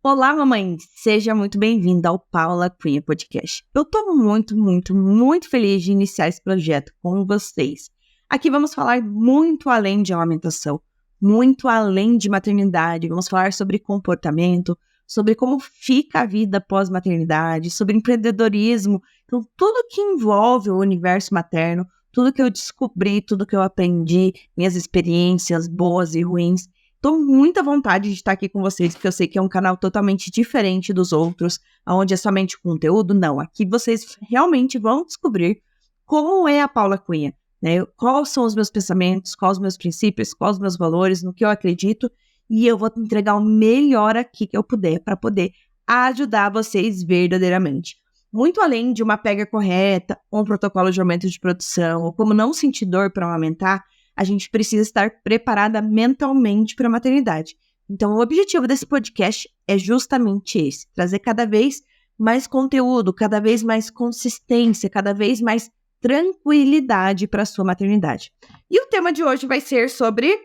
Olá, mamãe! Seja muito bem-vinda ao Paula Cunha Podcast. Eu tô muito feliz de iniciar esse projeto com vocês. Aqui vamos falar muito além de amamentação, muito além de maternidade. Vamos falar sobre comportamento, sobre como fica a vida pós-maternidade, sobre empreendedorismo. Então, tudo que envolve o universo materno, tudo que eu descobri, tudo que eu aprendi, minhas experiências boas e ruins. Tô muito à vontade de estar aqui com vocês, porque eu sei que é um canal totalmente diferente dos outros, onde é somente conteúdo. Não, aqui vocês realmente vão descobrir como é a Paula Cunha, né? Quais são os meus pensamentos, quais os meus princípios, quais os meus valores, no que eu acredito, e eu vou entregar o melhor aqui que eu puder para poder ajudar vocês verdadeiramente. Muito além de uma pega correta, um protocolo de aumento de produção, ou como não sentir dor para amamentar, a gente precisa estar preparada mentalmente para a maternidade. Então, o objetivo desse podcast é justamente esse, trazer cada vez mais conteúdo, cada vez mais consistência, cada vez mais tranquilidade para a sua maternidade. E o tema de hoje vai ser sobre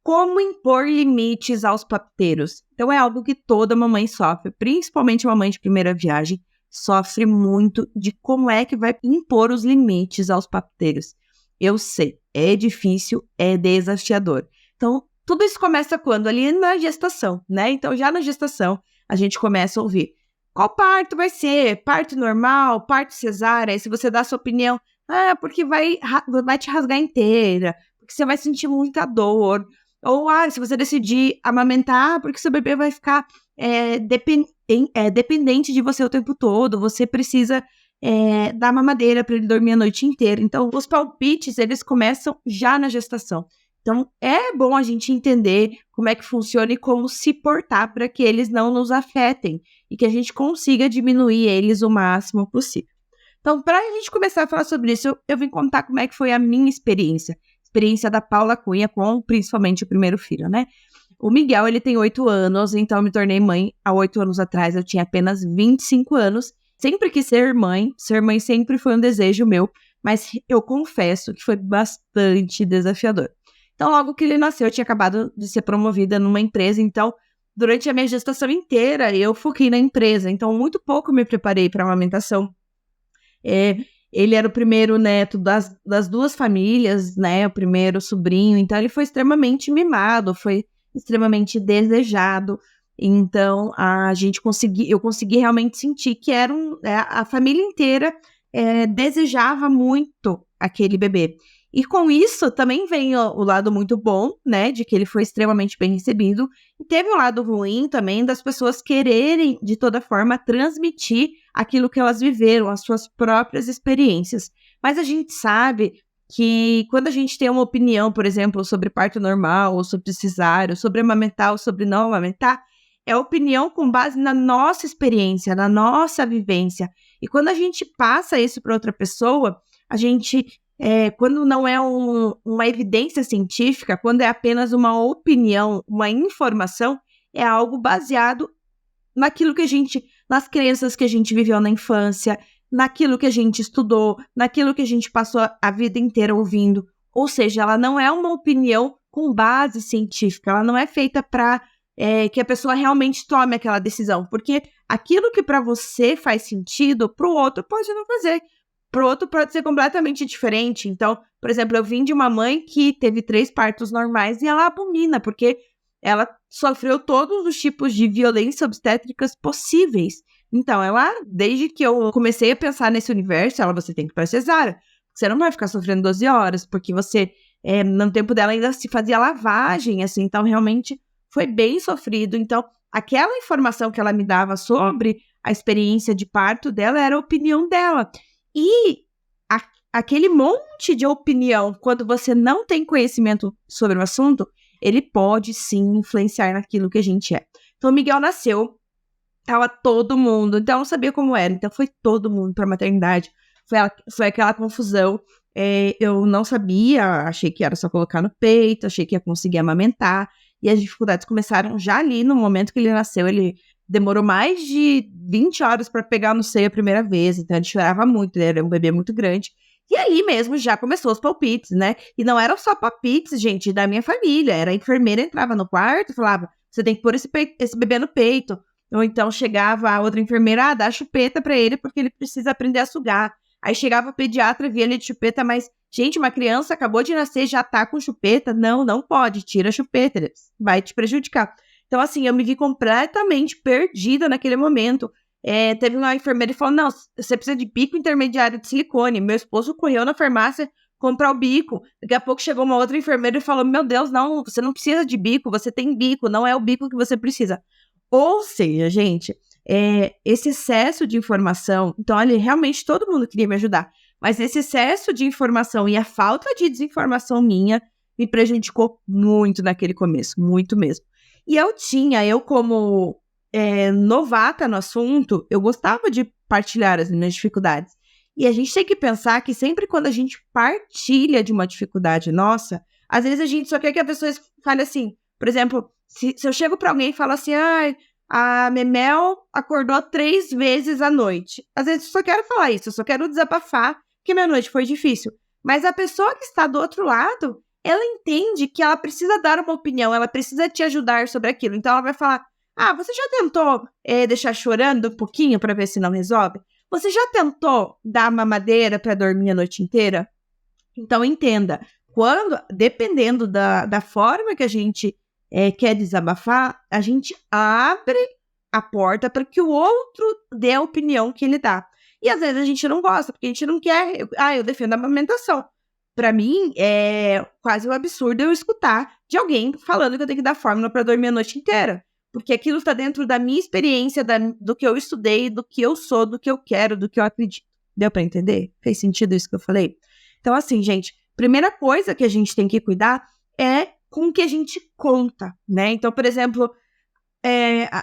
como impor limites aos papiteiros. Então, é algo que toda mamãe sofre, principalmente mamãe de primeira viagem, sofre muito de como é que vai impor os limites aos papiteiros. Eu sei, é difícil, é desafiador. Então, tudo isso começa quando? Ali na gestação, né? Então, já na gestação, a gente começa a ouvir qual parto vai ser? Parto normal? Parto cesárea? Aí, se você dá a sua opinião, porque vai te rasgar inteira, porque você vai sentir muita dor. Ou, se você decidir amamentar, porque seu bebê vai ficar dependente de você o tempo todo, você precisa dar mamadeira para ele dormir a noite inteira. Então, os palpites, eles começam já na gestação. Então, é bom a gente entender como é que funciona e como se portar para que eles não nos afetem e que a gente consiga diminuir eles o máximo possível. Então, para a gente começar a falar sobre isso, eu vim contar como é que foi a minha experiência da Paula Cunha com, principalmente, o primeiro filho, né? O Miguel, ele tem 8 anos, então eu me tornei mãe há 8 anos atrás, eu tinha apenas 25 anos. Sempre quis ser mãe sempre foi um desejo meu, mas eu confesso que foi bastante desafiador. Então, logo que ele nasceu, eu tinha acabado de ser promovida numa empresa, então, durante a minha gestação inteira, eu foquei na empresa, então, muito pouco me preparei para a amamentação. Ele era o primeiro neto das duas famílias, né, o primeiro sobrinho, então ele foi extremamente mimado, foi extremamente desejado. Então, eu consegui realmente sentir que a família inteira desejava muito aquele bebê. E com isso, também vem o lado muito bom, né, de que ele foi extremamente bem recebido. E teve um lado ruim também das pessoas quererem, de toda forma, transmitir aquilo que elas viveram, as suas próprias experiências. Mas a gente sabe que quando a gente tem uma opinião, por exemplo, sobre parto normal, ou sobre cesárea, ou sobre amamentar, ou sobre não amamentar, é opinião com base na nossa experiência, na nossa vivência. E quando a gente passa isso para outra pessoa, a gente, quando não é uma evidência científica, quando é apenas uma opinião, uma informação, é algo baseado naquilo que nas crenças que a gente viveu na infância, naquilo que a gente estudou, naquilo que a gente passou a vida inteira ouvindo. Ou seja, ela não é uma opinião com base científica, ela não é feita para que a pessoa realmente tome aquela decisão, porque aquilo que para você faz sentido, para o outro pode não fazer, para o outro pode ser completamente diferente. Então, por exemplo, eu vim de uma mãe que teve 3 partos normais e ela abomina, porque ela sofreu todos os tipos de violência obstétricas possíveis. Então, desde que eu comecei a pensar nesse universo, você tem que ir para cesárea, você não vai ficar sofrendo 12 horas, porque você, no tempo dela ainda se fazia lavagem, assim, então realmente foi bem sofrido. Então, aquela informação que ela me dava sobre a experiência de parto dela era a opinião dela. E aquele monte de opinião, quando você não tem conhecimento sobre o assunto, ele pode sim influenciar naquilo que a gente é. Então, o Miguel nasceu, tava todo mundo, então eu não sabia como era, então foi todo mundo pra maternidade. Foi aquela confusão. Eu não sabia, achei que era só colocar no peito, achei que ia conseguir amamentar. E as dificuldades começaram já ali no momento que ele nasceu. Ele demorou mais de 20 horas para pegar no seio a primeira vez, então ele chorava muito, ele era um bebê muito grande. E ali mesmo já começou os palpites, né? E não eram só palpites, gente, da minha família. Era a enfermeira entrava no quarto e falava, você tem que pôr esse bebê no peito. Ou então chegava a outra enfermeira, dá chupeta pra ele porque ele precisa aprender a sugar. Aí chegava o pediatra, via ele de chupeta, mas, gente, uma criança acabou de nascer, já tá com chupeta? Não, não pode, tira a chupeta, vai te prejudicar. Então, assim, eu me vi completamente perdida naquele momento. Teve uma enfermeira que falou, não, você precisa de bico intermediário de silicone. Meu esposo correu na farmácia comprar o bico. Daqui a pouco chegou uma outra enfermeira e falou, meu Deus, não, você não precisa de bico, você tem bico, não é o bico que você precisa. Ou seja, gente, esse excesso de informação, então, olha, realmente todo mundo queria me ajudar, mas esse excesso de informação e a falta de desinformação minha me prejudicou muito naquele começo, muito mesmo. E eu como novata no assunto, eu gostava de partilhar as minhas dificuldades. E a gente tem que pensar que sempre quando a gente partilha de uma dificuldade nossa, às vezes a gente só quer que a pessoa fale assim, por exemplo, se eu chego pra alguém e falo assim, a Memel acordou 3 vezes à noite. Às vezes eu só quero falar isso, eu só quero desabafar que minha noite foi difícil. Mas a pessoa que está do outro lado, ela entende que ela precisa dar uma opinião, ela precisa te ajudar sobre aquilo. Então ela vai falar, você já tentou deixar chorando um pouquinho para ver se não resolve? Você já tentou dar mamadeira para dormir a noite inteira? Então entenda, dependendo da forma que a gente quer desabafar, a gente abre a porta para que o outro dê a opinião que ele dá. E às vezes a gente não gosta, porque a gente não quer. Eu defendo a amamentação. Para mim, é quase um absurdo eu escutar de alguém falando que eu tenho que dar fórmula para dormir a noite inteira. Porque aquilo está dentro da minha experiência, do que eu estudei, do que eu sou, do que eu quero, do que eu acredito. Deu para entender? Fez sentido isso que eu falei? Então, assim, gente, primeira coisa que a gente tem que cuidar é com o que a gente conta, né? Então, por exemplo,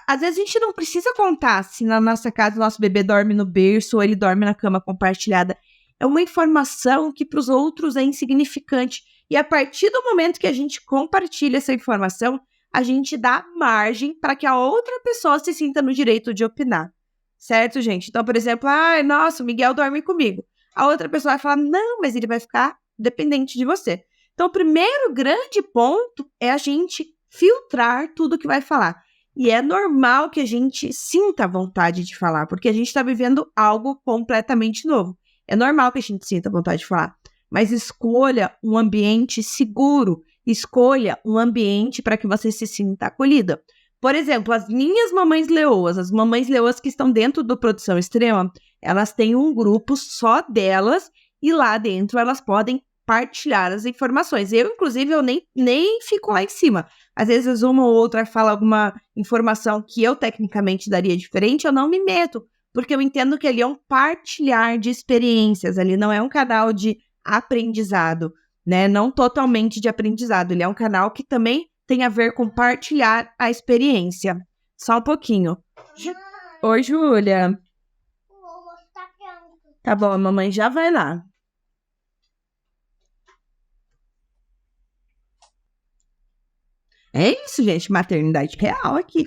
às vezes a gente não precisa contar se na nossa casa o nosso bebê dorme no berço ou ele dorme na cama compartilhada. É uma informação que para os outros é insignificante. E a partir do momento que a gente compartilha essa informação, a gente dá margem para que a outra pessoa se sinta no direito de opinar. Certo, gente? Então, por exemplo, nossa, o Miguel dorme comigo. A outra pessoa vai falar, não, mas ele vai ficar dependente de você. Então, o primeiro grande ponto é a gente filtrar tudo que vai falar. E é normal que a gente sinta vontade de falar, porque a gente está vivendo algo completamente novo. É normal que a gente sinta vontade de falar, mas escolha um ambiente seguro, escolha um ambiente para que você se sinta acolhida. Por exemplo, as minhas mamães leoas, as mamães leoas que estão dentro do Produção Extrema, elas têm um grupo só delas e lá dentro elas podem partilhar as informações. Inclusive, eu nem fico lá em cima. Às vezes uma ou outra fala alguma informação que eu tecnicamente daria diferente, eu não me meto, porque eu entendo que ali é um partilhar de experiências, ali não é um canal de aprendizado, né? Não totalmente de aprendizado, ele é um canal que também tem a ver com partilhar a experiência. Só um pouquinho. Oi, Júlia. Tá bom, a mamãe já vai lá. É isso, gente, maternidade real aqui.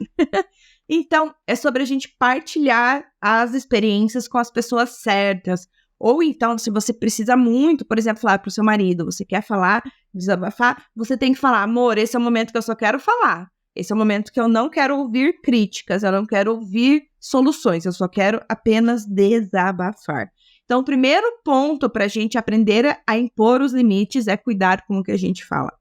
Então, é sobre a gente partilhar as experiências com as pessoas certas. Ou então, se você precisa muito, por exemplo, falar para o seu marido, você quer falar, desabafar, você tem que falar, amor, esse é o momento que eu só quero falar. Esse é o momento que eu não quero ouvir críticas, eu não quero ouvir soluções, eu só quero apenas desabafar. Então, o primeiro ponto para a gente aprender a impor os limites é cuidar com o que a gente fala.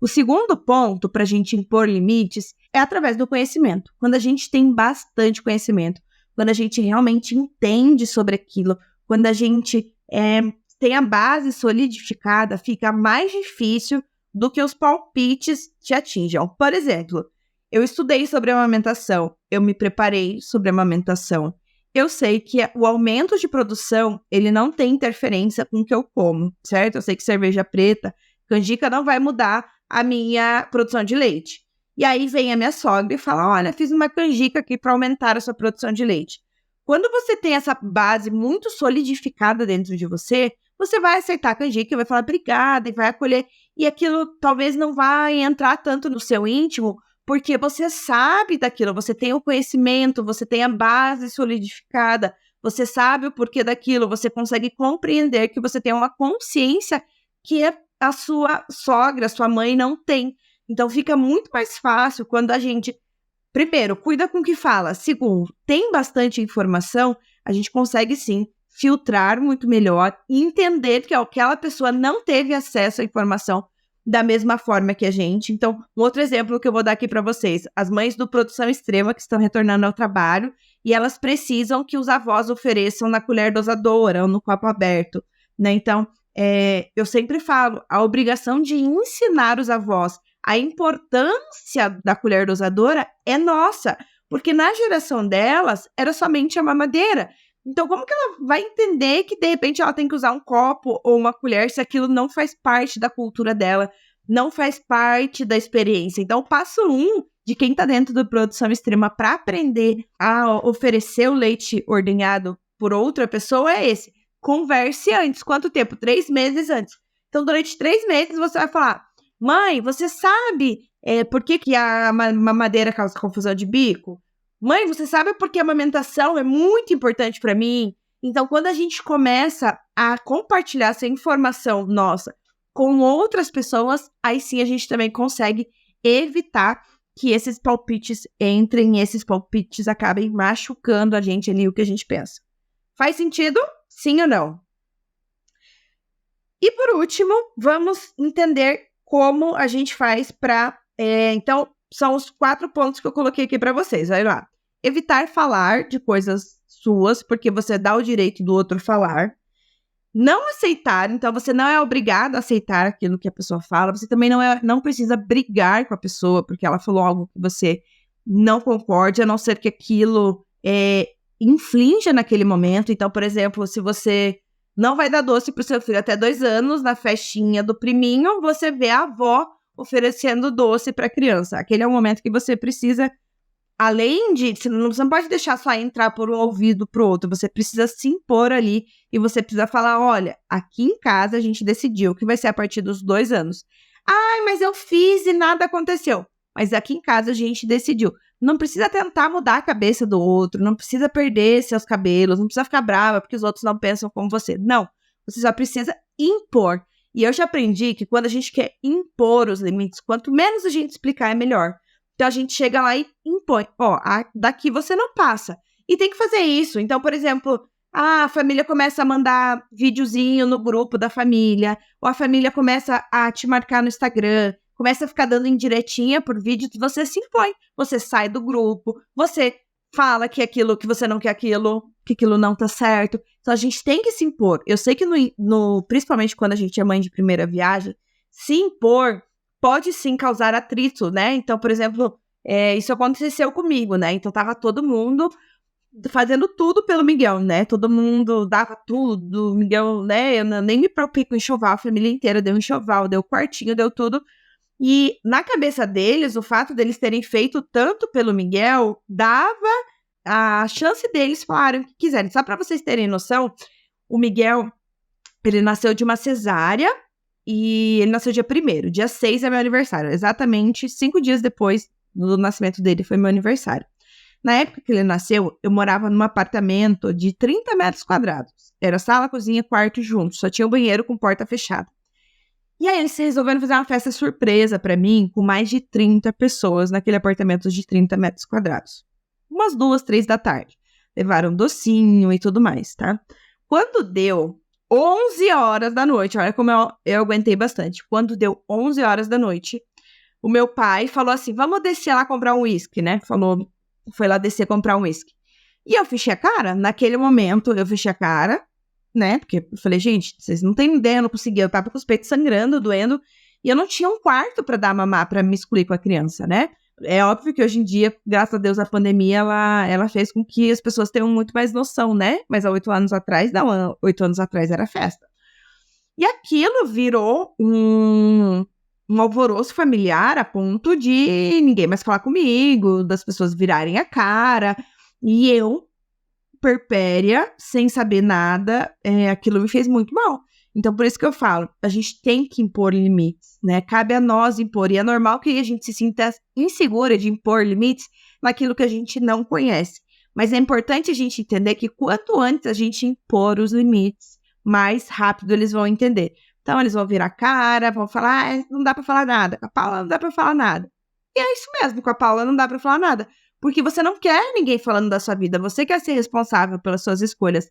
O segundo ponto para a gente impor limites é através do conhecimento. Quando a gente tem bastante conhecimento, quando a gente realmente entende sobre aquilo, quando a gente tem a base solidificada, fica mais difícil do que os palpites te atinjam. Por exemplo, eu estudei sobre amamentação, eu me preparei sobre amamentação. Eu sei que o aumento de produção, ele não tem interferência com o que eu como, certo? Eu sei que cerveja preta, canjica não vai mudar a minha produção de leite. E aí vem a minha sogra e fala, olha, fiz uma canjica aqui para aumentar a sua produção de leite. Quando você tem essa base muito solidificada dentro de você, você vai aceitar a canjica e vai falar obrigada e vai acolher. E aquilo talvez não vai entrar tanto no seu íntimo, porque você sabe daquilo, você tem o conhecimento, você tem a base solidificada, você sabe o porquê daquilo, você consegue compreender que você tem uma consciência que a sua sogra, a sua mãe não tem. Então fica muito mais fácil quando a gente primeiro, cuida com o que fala. Segundo, tem bastante informação, a gente consegue sim filtrar muito melhor e entender que aquela pessoa não teve acesso à informação da mesma forma que a gente. Então, um outro exemplo que eu vou dar aqui para vocês, as mães do Produção Extrema que estão retornando ao trabalho e elas precisam que os avós ofereçam na colher dosadora ou no copo aberto, né? Então, eu sempre falo, a obrigação de ensinar os avós a importância da colher dosadora é nossa, porque na geração delas era somente a mamadeira. Então, como que ela vai entender que, de repente, ela tem que usar um copo ou uma colher se aquilo não faz parte da cultura dela, não faz parte da experiência? Então, o passo 1 de quem está dentro da Produção Extrema para aprender a oferecer o leite ordenhado por outra pessoa é esse. Converse antes. Quanto tempo? 3 meses antes. Então, durante 3 meses, você vai falar: mãe, você sabe por que a mamadeira causa confusão de bico? Mãe, você sabe por que a amamentação é muito importante para mim? Então, quando a gente começa a compartilhar essa informação nossa com outras pessoas, aí sim a gente também consegue evitar que esses palpites entrem, esses palpites acabem machucando a gente ali, o que a gente pensa. Faz sentido? Sim ou não? E por último, vamos entender como a gente faz para... Então, são os 4 pontos que eu coloquei aqui para vocês. Olha lá. Evitar falar de coisas suas, porque você dá o direito do outro falar. Não aceitar, então você não é obrigado a aceitar aquilo que a pessoa fala. Você também não precisa brigar com a pessoa, porque ela falou algo que você não concorde, a não ser que aquilo inflinja naquele momento. Então, por exemplo, se você não vai dar doce para o seu filho até 2 anos, na festinha do priminho, você vê a avó oferecendo doce para a criança. Aquele é o momento que você precisa, além de... Você não pode deixar só entrar por um ouvido para o outro, você precisa se impor ali e você precisa falar: olha, aqui em casa a gente decidiu que vai ser a partir dos 2 anos. Ai, mas eu fiz e nada aconteceu. Mas aqui em casa a gente decidiu. Não precisa tentar mudar a cabeça do outro, não precisa perder seus cabelos, não precisa ficar brava porque os outros não pensam como você. Não, você só precisa impor. E eu já aprendi que quando a gente quer impor os limites, quanto menos a gente explicar, é melhor. Então a gente chega lá e impõe. Daqui você não passa. E tem que fazer isso. Então, por exemplo, a família começa a mandar videozinho no grupo da família, ou a família começa a te marcar no Instagram, começa a ficar dando indiretinha por vídeo, você se impõe. Você sai do grupo, você fala que aquilo, que você não quer aquilo, que aquilo não tá certo. Então a gente tem que se impor. Eu sei que principalmente quando a gente é mãe de primeira viagem, se impor pode sim causar atrito, né? Então, por exemplo, isso aconteceu comigo, né? Então tava todo mundo fazendo tudo pelo Miguel, né? Todo mundo dava tudo, o Miguel, né? Eu nem me preocupei com enxoval, a família inteira deu enxoval, deu quartinho, deu tudo. E na cabeça deles, o fato deles terem feito tanto pelo Miguel dava a chance deles falarem o que quiserem. Só para vocês terem noção, o Miguel, ele nasceu de uma cesárea e ele nasceu dia 1º. Dia 6 é meu aniversário. Exatamente 5 dias depois do nascimento dele foi meu aniversário. Na época que ele nasceu, eu morava num apartamento de 30 metros quadrados. Era sala, cozinha, quarto juntos. Só tinha um banheiro com porta fechada. E aí eles resolveram fazer uma festa surpresa pra mim, com mais de 30 pessoas naquele apartamento de 30 metros quadrados. Umas 2, 3 da tarde. Levaram docinho e tudo mais, tá? Quando deu 11 horas da noite, olha como eu aguentei bastante. Quando deu 11 horas da noite, o meu pai falou assim: vamos descer lá comprar um uísque, né? Foi lá descer comprar um uísque. E eu fechei a cara, naquele momento eu fechei a cara, né? Porque eu falei: gente, vocês não têm ideia, eu não conseguia, eu tava com os peitos sangrando, doendo, e eu não tinha um quarto pra dar mamar, pra me excluir com a criança, né? É óbvio que hoje em dia, graças a Deus, a pandemia, ela fez com que as pessoas tenham muito mais noção, né? Mas há 8 anos atrás, não, 8 anos atrás era festa. E aquilo virou um alvoroço familiar a ponto de ninguém mais falar comigo, das pessoas virarem a cara, e eu, perpéria, sem saber nada, aquilo me fez muito mal. Então, por isso que eu falo, a gente tem que impor limites, né? Cabe a nós impor, e é normal que a gente se sinta insegura de impor limites naquilo que a gente não conhece. Mas é importante a gente entender que quanto antes a gente impor os limites, mais rápido eles vão entender. Então, eles vão virar a cara, vão falar: não dá pra falar nada, com a Paula não dá pra falar nada. E é isso mesmo, com a Paula não dá pra falar nada. porque você não quer ninguém falando da sua vida, você quer ser responsável pelas suas escolhas.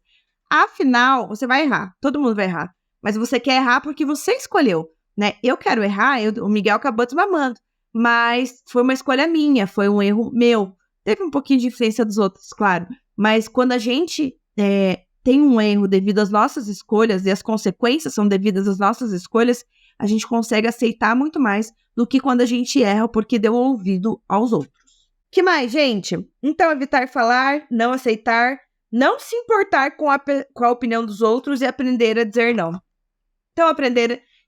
Afinal, você vai errar, todo mundo vai errar, mas você quer errar porque você escolheu, né? Eu quero errar, o Miguel acabou desmamando, mas foi uma escolha minha, foi um erro meu. Teve um pouquinho de influência dos outros, claro, mas quando a gente tem um erro devido às nossas escolhas e as consequências são devidas às nossas escolhas, a gente consegue aceitar muito mais do que quando a gente erra porque deu ouvido aos outros. Que mais, gente? Então, evitar falar, não aceitar, não se importar com a opinião dos outros e aprender a dizer não. Então,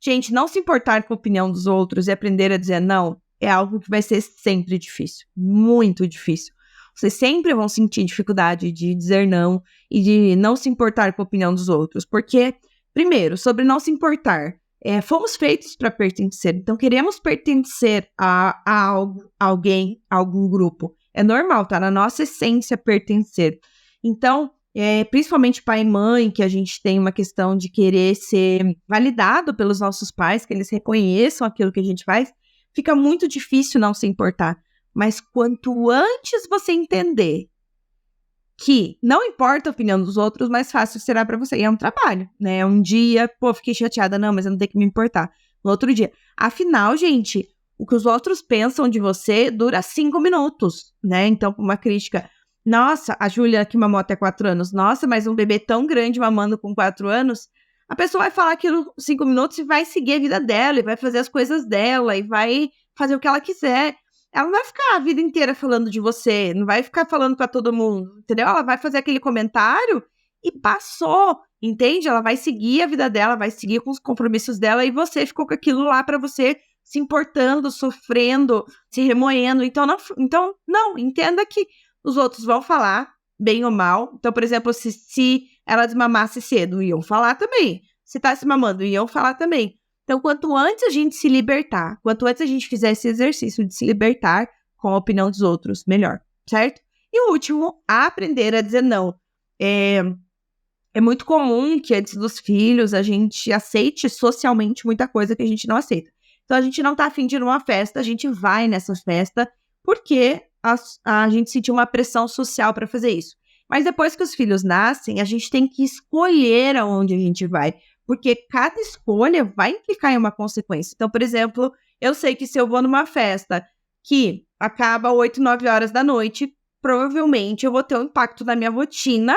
gente, não se importar com a opinião dos outros e aprender a dizer não é algo que vai ser sempre difícil, muito difícil. Vocês sempre vão sentir dificuldade de dizer não e de não se importar com a opinião dos outros. Porque, primeiro, sobre não se importar, fomos feitos para pertencer. Então, queremos pertencer a algo, a alguém, a algum grupo. É normal, tá na nossa essência pertencer. Então, principalmente pai e mãe, que a gente tem uma questão de querer ser validado pelos nossos pais, que eles reconheçam aquilo que a gente faz, fica muito difícil não se importar. Mas quanto antes você entender que não importa a opinião dos outros, mais fácil será para você. E é um trabalho, né? Um dia, fiquei chateada, não, mas eu não tenho que me importar. No outro dia. Afinal, gente, o que os outros pensam de você dura 5 minutos, né? Então, uma crítica. Nossa, a Júlia que mamou até 4 anos. Nossa, mas um bebê tão grande mamando com 4 anos. A pessoa vai falar aquilo 5 minutos e vai seguir a vida dela, e vai fazer as coisas dela, e vai fazer o que ela quiser. Ela não vai ficar a vida inteira falando de você, não vai ficar falando pra todo mundo, entendeu? Ela vai fazer aquele comentário e passou, entende? Ela vai seguir a vida dela, vai seguir com os compromissos dela e você ficou com aquilo lá pra você se importando, sofrendo, se remoendo. Então, não, entenda que os outros vão falar, bem ou mal. Então, por exemplo, se ela desmamasse cedo, iam falar também. Se tá se mamando, iam falar também. Então, quanto antes a gente se libertar, quanto antes a gente fizer esse exercício de se libertar com a opinião dos outros, melhor, certo? E o último, aprender a dizer não. É muito comum que antes dos filhos a gente aceite socialmente muita coisa que a gente não aceita. Então, a gente não tá afim de ir numa festa, a gente vai nessa festa porque a gente sentiu uma pressão social para fazer isso. Mas depois que os filhos nascem, a gente tem que escolher aonde a gente vai. Porque cada escolha vai implicar em uma consequência. Então, por exemplo, eu sei que se eu vou numa festa que acaba 8, 9 horas da noite, provavelmente eu vou ter um impacto na minha rotina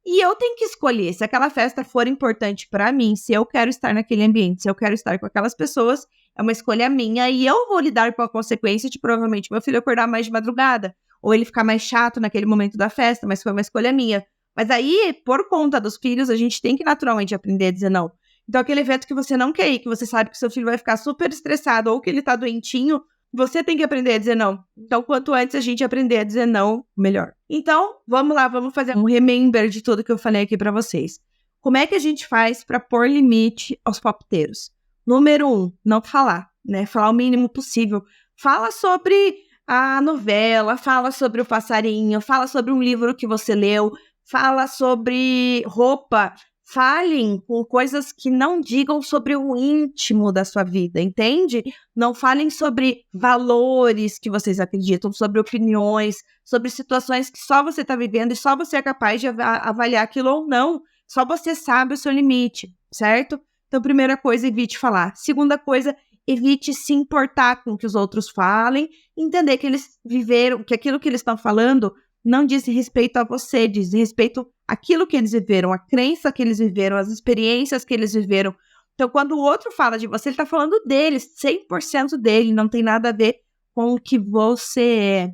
e eu tenho que escolher se aquela festa for importante para mim, se eu quero estar naquele ambiente, se eu quero estar com aquelas pessoas, é uma escolha minha e eu vou lidar com a consequência de provavelmente meu filho acordar mais de madrugada ou ele ficar mais chato naquele momento da festa, mas foi uma escolha minha. Mas aí, por conta dos filhos, a gente tem que naturalmente aprender a dizer não. Então, aquele evento que você não quer ir, que você sabe que seu filho vai ficar super estressado ou que ele tá doentinho, você tem que aprender a dizer não. Então, quanto antes a gente aprender a dizer não, melhor. Então, vamos lá, vamos fazer um remember de tudo que eu falei aqui pra vocês. Como é que a gente faz pra pôr limite aos palpiteiros? Número 1, não falar, né? Falar o mínimo possível. Fala sobre a novela, fala sobre o passarinho, fala sobre um livro que você leu, fala sobre roupa, falem com coisas que não digam sobre o íntimo da sua vida, entende? Não falem sobre valores que vocês acreditam, sobre opiniões, sobre situações que só você está vivendo e só você é capaz de avaliar aquilo ou não. Só você sabe o seu limite, certo? Então, primeira coisa, evite falar. Segunda coisa, evite se importar com o que os outros falem, entender que eles viveram, que aquilo que eles estão falando não diz respeito a você, diz respeito àquilo que eles viveram, a crença que eles viveram, as experiências que eles viveram. Então, quando o outro fala de você, ele está falando dele, 100% dele, não tem nada a ver com o que você é.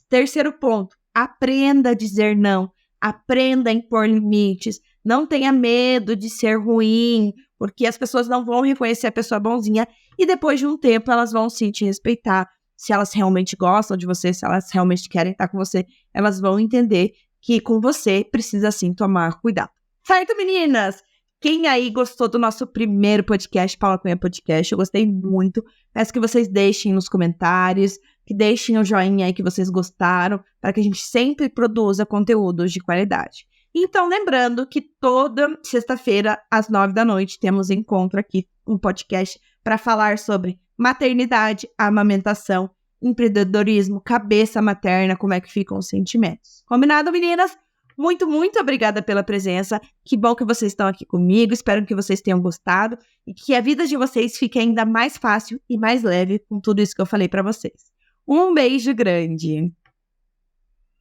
Terceiro ponto, aprenda a dizer não, aprenda a impor limites, não tenha medo de ser ruim, porque as pessoas não vão reconhecer a pessoa bonzinha e depois de um tempo elas vão sim te respeitar. Se elas realmente gostam de você, se elas realmente querem estar com você, elas vão entender que com você precisa sim tomar cuidado. Certo, meninas? Quem aí gostou do nosso primeiro podcast, Paula Cunha Podcast, eu gostei muito. Peço que vocês deixem nos comentários, que deixem o joinha aí que vocês gostaram, para que a gente sempre produza conteúdos de qualidade. Então, lembrando que toda sexta-feira, às 9 da noite, temos encontro aqui, um podcast para falar sobre maternidade, amamentação empreendedorismo, cabeça materna, como é que ficam os sentimentos. Combinado, meninas? Muito, muito obrigada pela presença. Que bom que vocês estão aqui comigo. Espero que vocês tenham gostado e que a vida de vocês fique ainda mais fácil e mais leve com tudo isso que eu falei para vocês. Um beijo grande!